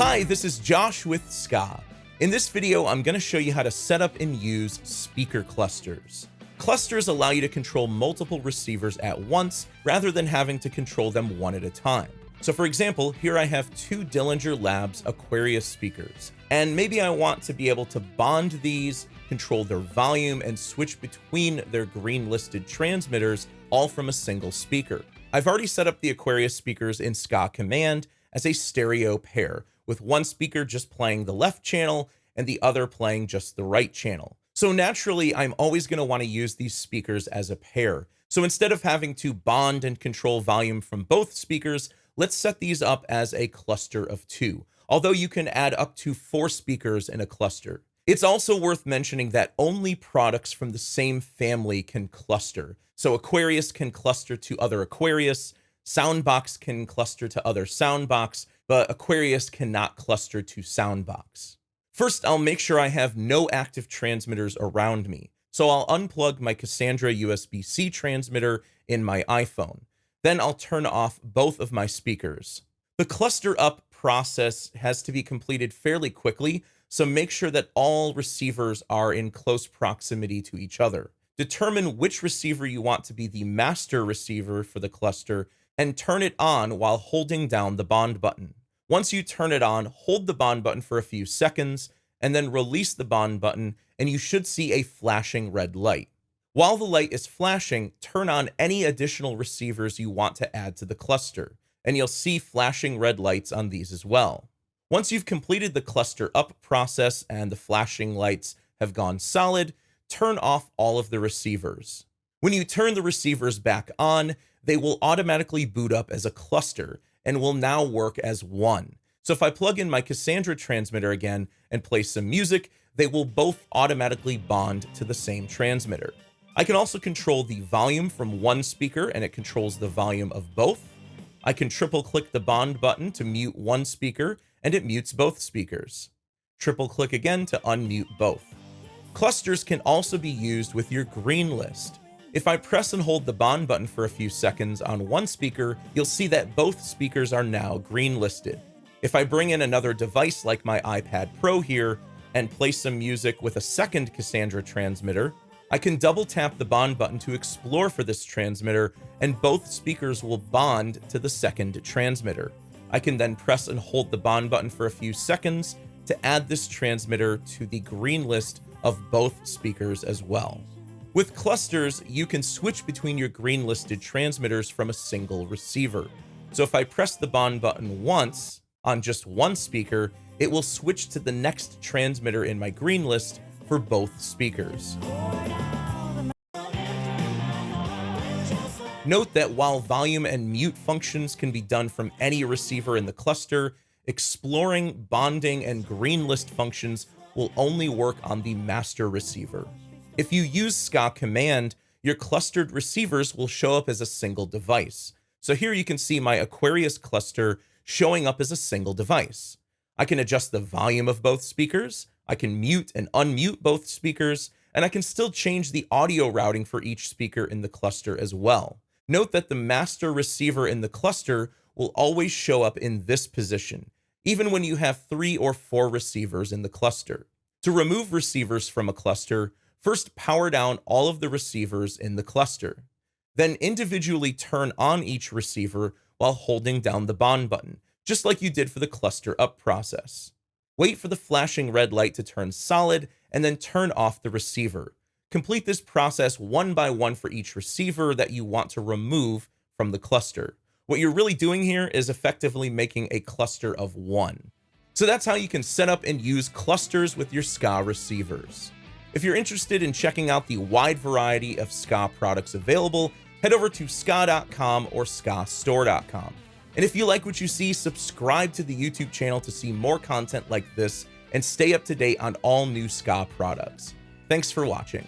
Hi, this is Josh with SKAA. In this video, I'm going to show you how to set up and use speaker clusters. Clusters allow you to control multiple receivers at once rather than having to control them one at a time. So for example, here I have two Dillinger Labs Aquarius speakers, and maybe I want to be able to bond these, control their volume, and switch between their green listed transmitters all from a single speaker. I've already set up the Aquarius speakers in SKAA Command as a stereo pair, with one speaker just playing the left channel and the other playing just the right channel. So naturally, I'm always going to want to use these speakers as a pair. So instead of having to bond and control volume from both speakers, let's set these up as a cluster of two, although you can add up to 4 speakers in a cluster. It's also worth mentioning that only products from the same family can cluster. So Aquarius can cluster to other Aquarius, Soundbox can cluster to other Soundbox, but Aquarius cannot cluster to Soundbox. First, I'll make sure I have no active transmitters around me. So I'll unplug my Cassandra USB-C transmitter in my iPhone. Then I'll turn off both of my speakers. The cluster up process has to be completed fairly quickly, so make sure that all receivers are in close proximity to each other. Determine which receiver you want to be the master receiver for the cluster and turn it on while holding down the bond button. Once you turn it on, hold the bond button for a few seconds and then release the bond button, and you should see a flashing red light. While the light is flashing, turn on any additional receivers you want to add to the cluster, and you'll see flashing red lights on these as well. Once you've completed the cluster up process and the flashing lights have gone solid, turn off all of the receivers. When you turn the receivers back on, they will automatically boot up as a cluster and will now work as one. So if I plug in my Cassandra transmitter again and play some music, they will both automatically bond to the same transmitter. I can also control the volume from one speaker and it controls the volume of both. I can triple click the bond button to mute one speaker and it mutes both speakers. Triple click again to unmute both. Clusters can also be used with your green list. If I press and hold the bond button for a few seconds on one speaker, you'll see that both speakers are now green listed. If I bring in another device like my iPad Pro here and play some music with a second Cassandra transmitter, I can double tap the bond button to explore for this transmitter and both speakers will bond to the second transmitter. I can then press and hold the bond button for a few seconds to add this transmitter to the green list of both speakers as well. With clusters, you can switch between your green listed transmitters from a single receiver. So if I press the bond button once on just one speaker, it will switch to the next transmitter in my green list for both speakers. Note that while volume and mute functions can be done from any receiver in the cluster, exploring, bonding, and green list functions will only work on the master receiver. If you use SKAA Command, your clustered receivers will show up as a single device. So here you can see my Aquarius cluster showing up as a single device. I can adjust the volume of both speakers, I can mute and unmute both speakers, and I can still change the audio routing for each speaker in the cluster as well. Note that the master receiver in the cluster will always show up in this position, even when you have 3 or 4 receivers in the cluster. To remove receivers from a cluster, first power down all of the receivers in the cluster. Then individually turn on each receiver while holding down the bond button, just like you did for the cluster up process. Wait for the flashing red light to turn solid and then turn off the receiver. Complete this process one by one for each receiver that you want to remove from the cluster. What you're really doing here is effectively making a cluster of one. So that's how you can set up and use clusters with your SKAA receivers. If you're interested in checking out the wide variety of SKAA products available, head over to SKAA.com or SKAAstore.com. And if you like what you see, subscribe to the YouTube channel to see more content like this and stay up to date on all new SKAA products. Thanks for watching.